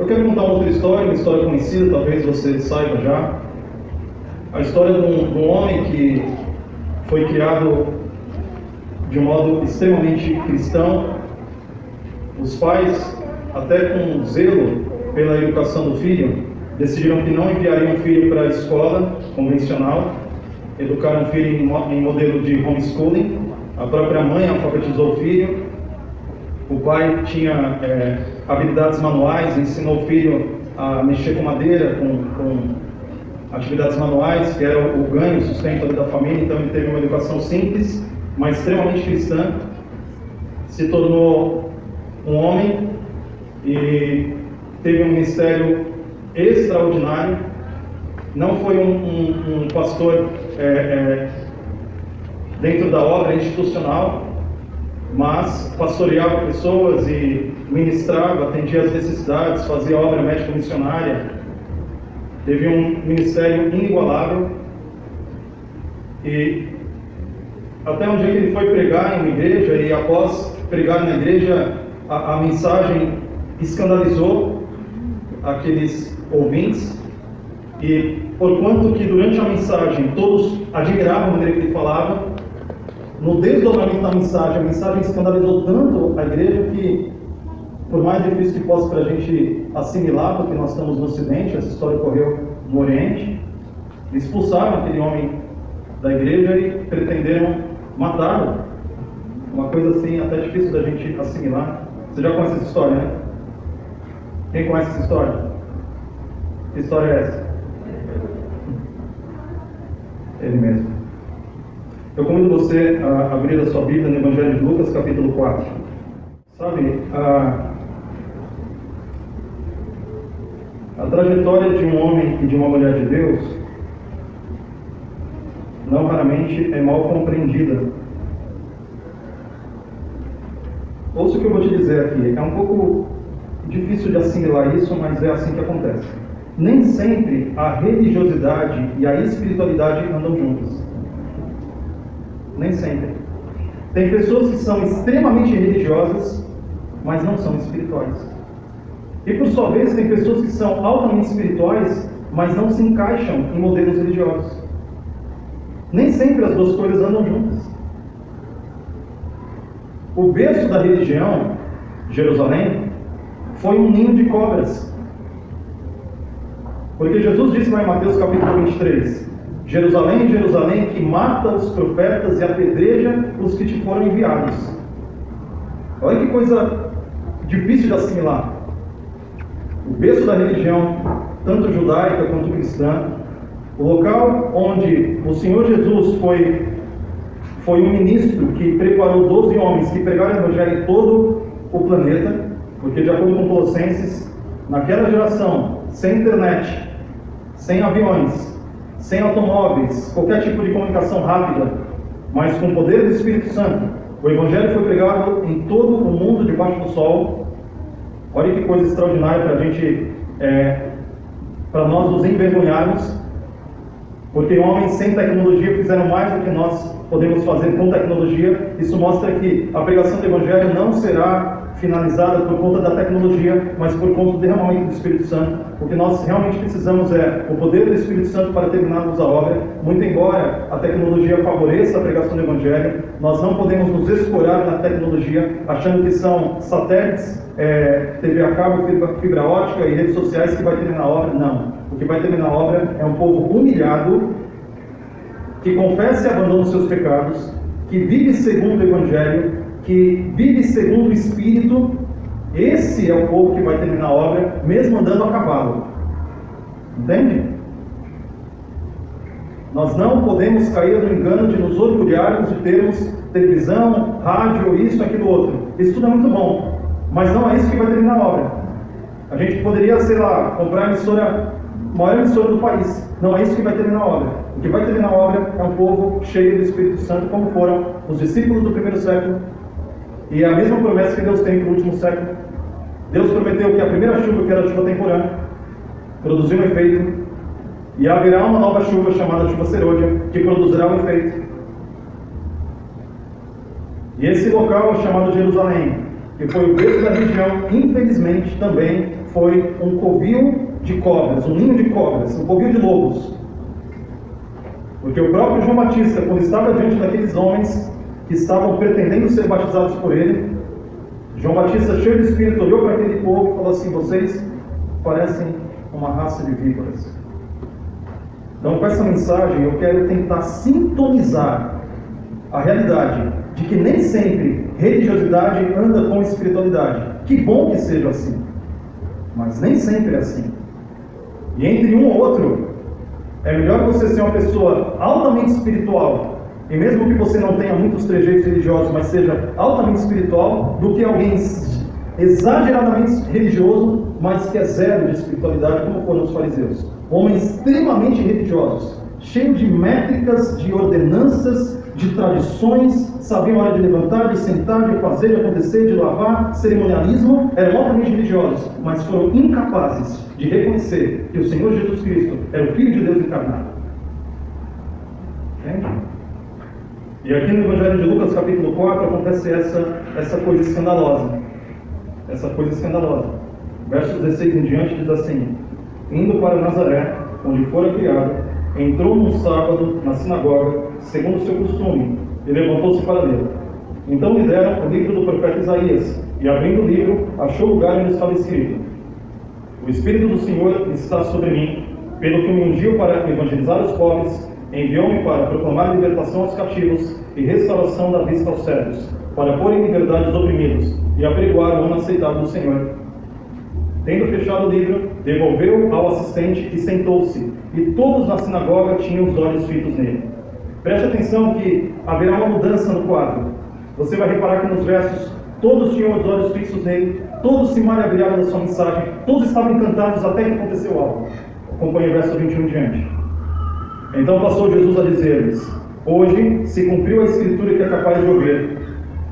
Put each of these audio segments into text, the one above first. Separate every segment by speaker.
Speaker 1: Eu quero contar uma história conhecida, talvez você saiba já. A história de um homem que foi criado de um modo extremamente cristão. Os pais, até com zelo pela educação do filho, decidiram que não enviariam o filho para a escola convencional, educaram o filho em modelo de homeschooling. A própria mãe alfabetizou o filho. O pai tinha habilidades manuais, ensinou o filho a mexer com madeira, com atividades manuais, que era o ganho, o sustento da família. Então ele teve uma educação simples, mas extremamente cristã. Se tornou um homem e teve um ministério extraordinário. Não foi um pastor dentro da obra institucional, mas pastoreava pessoas e ministrava, atendia às necessidades, fazia obra médico-missionária. Teve um ministério inigualável. E até um dia que ele foi pregar em uma igreja, e após pregar na igreja, a mensagem escandalizou aqueles ouvintes. E porquanto que durante a mensagem todos admiravam a maneira que ele falava, no desdobramento da mensagem, a mensagem escandalizou tanto a igreja que, por mais difícil que possa para a gente assimilar, porque nós estamos no Ocidente, essa história ocorreu no Oriente, expulsaram aquele homem da igreja e pretenderam matá-lo. Uma coisa assim até difícil da gente assimilar. Você já conhece essa história, né? Quem conhece essa história? Que história é essa? Ele mesmo. Eu convido você a abrir a sua Bíblia no Evangelho de Lucas, capítulo 4. Sabe, a trajetória de um homem e de uma mulher de Deus não raramente é mal compreendida. Ouça o que eu vou te dizer aqui. É um pouco difícil de assimilar isso, mas é assim que acontece. Nem sempre a religiosidade e a espiritualidade andam juntas. Nem sempre. Tem pessoas que são extremamente religiosas, mas não são espirituais. E por sua vez, tem pessoas que são altamente espirituais, mas não se encaixam em modelos religiosos. Nem sempre as duas coisas andam juntas. O berço da religião, Jerusalém, foi um ninho de cobras. Porque Jesus disse lá em Mateus capítulo 23, Jerusalém, Jerusalém, que mata os profetas e apedreja os que te foram enviados. Olha que coisa difícil de assimilar. O berço da religião, tanto judaica quanto cristã, o local onde o Senhor Jesus foi um ministro que preparou 12 homens que pregaram o Evangelho em todo o planeta, porque de acordo com Colossenses, naquela geração, sem internet, sem aviões, sem automóveis, qualquer tipo de comunicação rápida, mas com o poder do Espírito Santo, o Evangelho foi pregado em todo o mundo debaixo do sol. Olha que coisa extraordinária para a gente, para nós nos envergonharmos, porque homens sem tecnologia fizeram mais do que nós podemos fazer com tecnologia. Isso mostra que a pregação do Evangelho não será finalizada por conta da tecnologia, mas por conta do derramamento do Espírito Santo. O que nós realmente precisamos é o poder do Espírito Santo para terminarmos a obra. Muito embora a tecnologia favoreça a pregação do Evangelho, nós não podemos nos escorar na tecnologia, achando que são satélites, TV a cabo, fibra ótica e redes sociais que vai terminar a obra. Não. O que vai terminar a obra é um povo humilhado, que confessa e abandona os seus pecados, que vive segundo o Evangelho, que vive segundo o Espírito. Esse é o povo que vai terminar a obra, mesmo andando a cavalo. Entende? Nós não podemos cair no engano de nos orgulharmos de termos televisão, rádio, isso, aquilo, outro. Isso tudo é muito bom, mas não é isso que vai terminar a obra. A gente poderia, sei lá, comprar a maior emissora do país. Não é isso que vai terminar a obra. O que vai terminar a obra é um povo cheio do Espírito Santo, como foram os discípulos do primeiro século. E é a mesma promessa que Deus tem para o último século. Deus prometeu que a primeira chuva, que era a chuva temporânea, produziu um efeito, e haverá uma nova chuva chamada chuva serôdia, que produzirá um efeito. E esse local é chamado Jerusalém. que foi o berço da região, infelizmente também foi um covil de cobras, um ninho de cobras, um covil de lobos. Porque o próprio João Batista, quando estava diante daqueles homens que estavam pretendendo ser batizados por ele, João Batista, cheio de Espírito, olhou para aquele povo e falou assim: vocês parecem uma raça de víboras. Então, com essa mensagem, eu quero tentar sintonizar a realidade de que nem sempre religiosidade anda com espiritualidade. Que bom que seja assim, mas nem sempre é assim. E entre um ou outro, é melhor você ser uma pessoa altamente espiritual, e mesmo que você não tenha muitos trejeitos religiosos, mas seja altamente espiritual, do que alguém exageradamente religioso, mas que é zero de espiritualidade, como foram os fariseus. Homens extremamente religiosos, cheios de métricas, de ordenanças, de tradições, sabiam a hora de levantar, de sentar, de fazer, de acontecer, de lavar, cerimonialismo, eram altamente religiosos, mas foram incapazes de reconhecer que o Senhor Jesus Cristo era o Filho de Deus encarnado. Entende? E aqui no Evangelho de Lucas, capítulo 4, acontece essa coisa escandalosa. Essa coisa escandalosa. Verso 16 em diante diz assim: indo para Nazaré, onde fora criado, entrou num sábado na sinagoga, segundo o seu costume, e levantou-se para ler. Então lhe deram o livro do profeta Isaías, e abrindo o livro, achou o lugar onde estava escrito: o Espírito do Senhor está sobre mim, pelo que me ungiu para evangelizar os pobres, enviou-me para proclamar libertação aos cativos e restauração da vista aos cegos, para pôr em liberdade os oprimidos e apregoar o ano aceitável do Senhor. Tendo fechado o livro, devolveu ao assistente e sentou-se, e todos na sinagoga tinham os olhos fitos nele. Preste atenção que haverá uma mudança no quadro. Você vai reparar que nos versos todos tinham os olhos fixos nele, todos se maravilharam da sua mensagem, todos estavam encantados até que aconteceu algo. Acompanhe o verso 21 em diante. Então passou Jesus a dizer-lhes: hoje se cumpriu a escritura que é capaz de ouvir.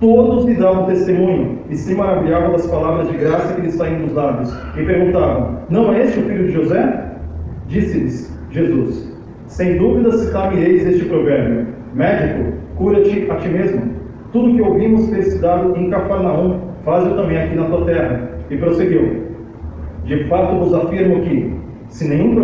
Speaker 1: Todos lhe davam testemunho e se maravilhavam das palavras de graça que lhes saíam dos lábios, e perguntavam: não é este o filho de José? Disse-lhes Jesus: sem dúvida citar-me-eis este provérbio: médico, cura-te a ti mesmo. Tudo que ouvimos ter se dado em Cafarnaum, faz-o também aqui na tua terra. E prosseguiu: de fato vos afirmo que nenhum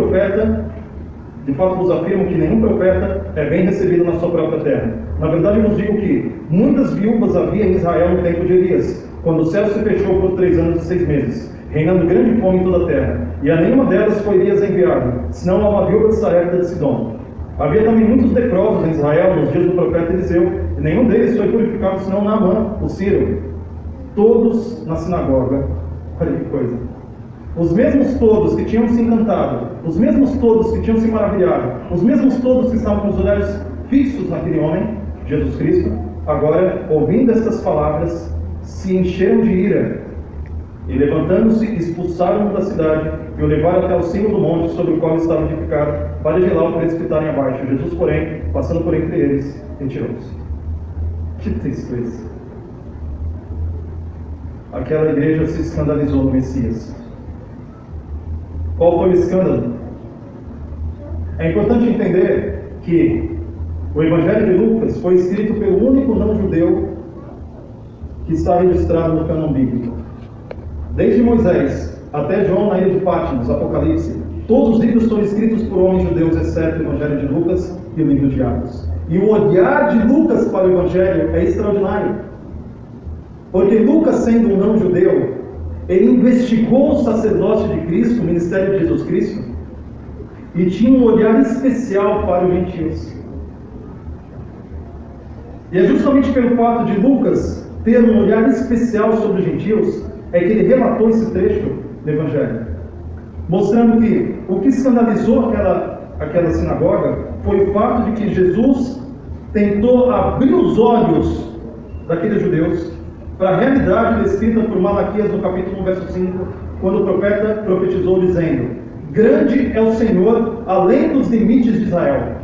Speaker 1: profeta é bem recebido na sua própria terra. Na verdade, eu vos digo que muitas viúvas havia em Israel no tempo de Elias, quando o céu se fechou por 3 anos e 6 meses, reinando grande fome em toda a terra. E a nenhuma delas foi Elias enviado, senão a uma viúva de Sarepta de Sidom. Havia também muitos leprosos em Israel nos dias do profeta Eliseu, e nenhum deles foi purificado, senão Naamã, o sírio. Todos na sinagoga. Olha que coisa. Os mesmos todos que tinham se encantado, os mesmos todos que tinham se maravilhado, os mesmos todos que estavam com os olhos fixos naquele homem, Jesus Cristo, agora, ouvindo estas palavras, se encheram de ira, e levantando-se, expulsaram-no da cidade, e o levaram até o cimo do monte sobre o qual estava edificado, para de lá o precipitarem abaixo. Jesus, porém, passando por entre eles, retirou-se. Que texto é esse? Aquela igreja se escandalizou no Messias. Qual foi o escândalo? É importante entender que o Evangelho de Lucas foi escrito pelo único não-judeu que está registrado no cânon bíblico. Desde Moisés até João na ilha de Patmos, Apocalipse, todos os livros foram escritos por homens judeus, exceto o Evangelho de Lucas e o livro de Atos. E o olhar de Lucas para o Evangelho é extraordinário. Porque Lucas, sendo um não-judeu, ele investigou o sacerdócio de Cristo, o ministério de Jesus Cristo, e tinha um olhar especial para os gentios. E é justamente pelo fato de Lucas ter um olhar especial sobre os gentios, é que ele relatou esse trecho do Evangelho, mostrando que o que escandalizou aquela sinagoga foi o fato de que Jesus tentou abrir os olhos daqueles judeus para a realidade descrita por Malaquias no capítulo 1, verso 5, quando o profeta profetizou dizendo: grande é o Senhor além dos limites de Israel.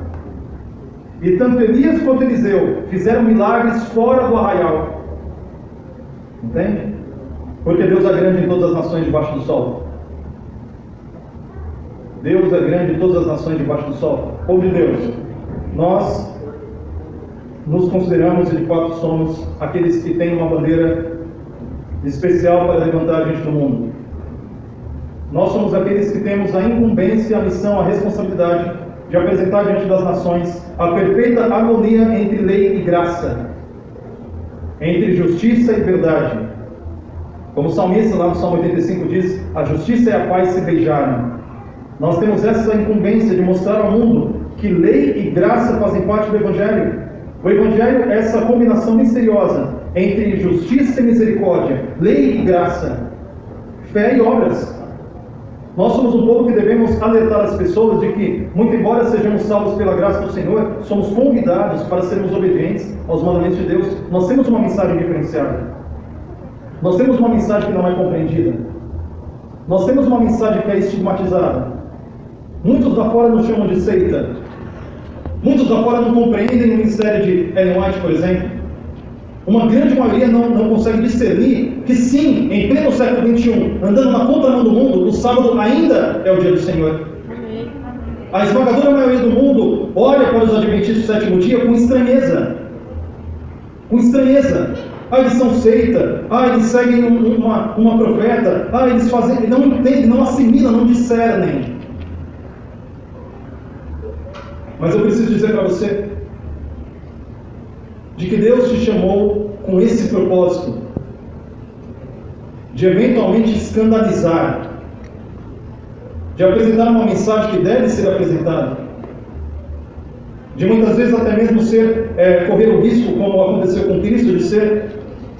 Speaker 1: E tanto Elias quanto Eliseu fizeram milagres fora do arraial. Entende? Porque Deus é grande em todas as nações debaixo do sol. Deus é grande em todas as nações debaixo do sol. Povo de Deus, nós nos consideramos e de fato somos aqueles que têm uma bandeira especial para levantar diante do mundo. Nós somos aqueles que temos a incumbência, a missão, a responsabilidade de apresentar diante das nações a perfeita harmonia entre lei e graça, entre justiça e verdade. Como o salmista lá no Salmo 85 diz, a justiça e a paz se beijaram. Nós temos essa incumbência de mostrar ao mundo que lei e graça fazem parte do Evangelho. O Evangelho é essa combinação misteriosa entre justiça e misericórdia, lei e graça, fé e obras. Nós somos um povo que devemos alertar as pessoas de que, muito embora sejamos salvos pela graça do Senhor, somos convidados para sermos obedientes aos mandamentos de Deus. Nós temos uma mensagem diferenciada. Nós temos uma mensagem que não é compreendida. Nós temos uma mensagem que é estigmatizada. Muitos lá fora nos chamam de seita. Muitos lá fora não compreendem o ministério de Ellen White, por exemplo. Uma grande maioria não consegue discernir que sim, em pleno século XXI, andando na contramão do mundo, o sábado ainda é o dia do Senhor. A esmagadora maioria do mundo olha para os adventistas do sétimo dia com estranheza. Com estranheza. Eles são seita. Eles seguem uma profeta. Eles fazem, não entendem, não assimilam, não discernem. Mas eu preciso dizer para você de que Deus te chamou com esse propósito de eventualmente escandalizar, de apresentar uma mensagem que deve ser apresentada, de muitas vezes até mesmo correr o risco, como aconteceu com Cristo, de ser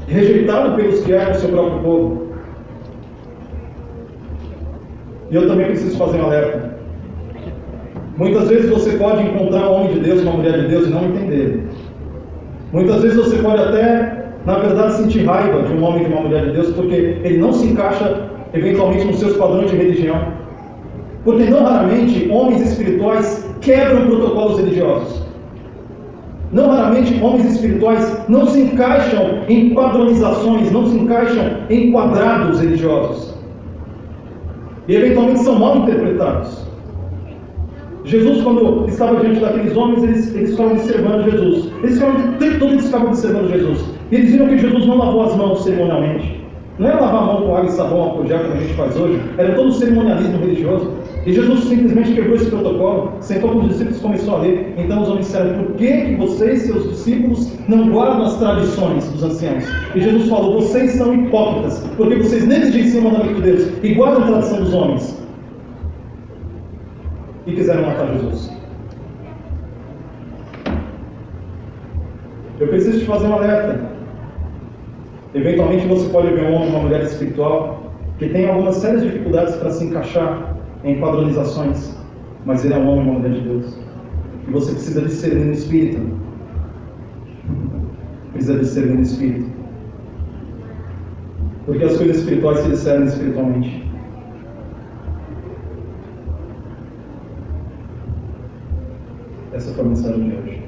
Speaker 1: rejeitado pelos que eram o seu próprio povo. E eu também preciso fazer um alerta. Muitas vezes você pode encontrar um homem de Deus, uma mulher de Deus e não entender. Muitas vezes você pode até, na verdade, sentir raiva de um homem e de uma mulher de Deus, porque ele não se encaixa, eventualmente, nos seus padrões de religião. Porque não raramente homens espirituais quebram protocolos religiosos. Não raramente homens espirituais não se encaixam em padronizações, não se encaixam em quadrados religiosos. E eventualmente são mal interpretados. Jesus, quando estava diante daqueles homens, eles ficavam observando Jesus. O tempo todo eles ficavam observando Jesus. E eles viram que Jesus não lavou as mãos cerimonialmente. Não era lavar a mão com água e sabão, álcool gel, como a gente faz hoje. Era todo o cerimonialismo religioso. E Jesus simplesmente quebrou esse protocolo, sentou com os discípulos e começou a ler. Então os homens disseram: por que vocês, seus discípulos, não guardam as tradições dos anciãos? E Jesus falou: vocês são hipócritas, porque vocês negligenciam o mandamento de Deus e guardam a tradição dos homens. E quiseram matar Jesus. Eu preciso te fazer um alerta. Eventualmente você pode ver um homem, uma mulher espiritual que tem algumas sérias dificuldades para se encaixar em padronizações, mas ele é um homem, uma mulher de Deus. E você precisa discernir no Espírito. Precisa discernir no Espírito. Porque as coisas espirituais se discernem espiritualmente. Essa foi a mensagem de hoje.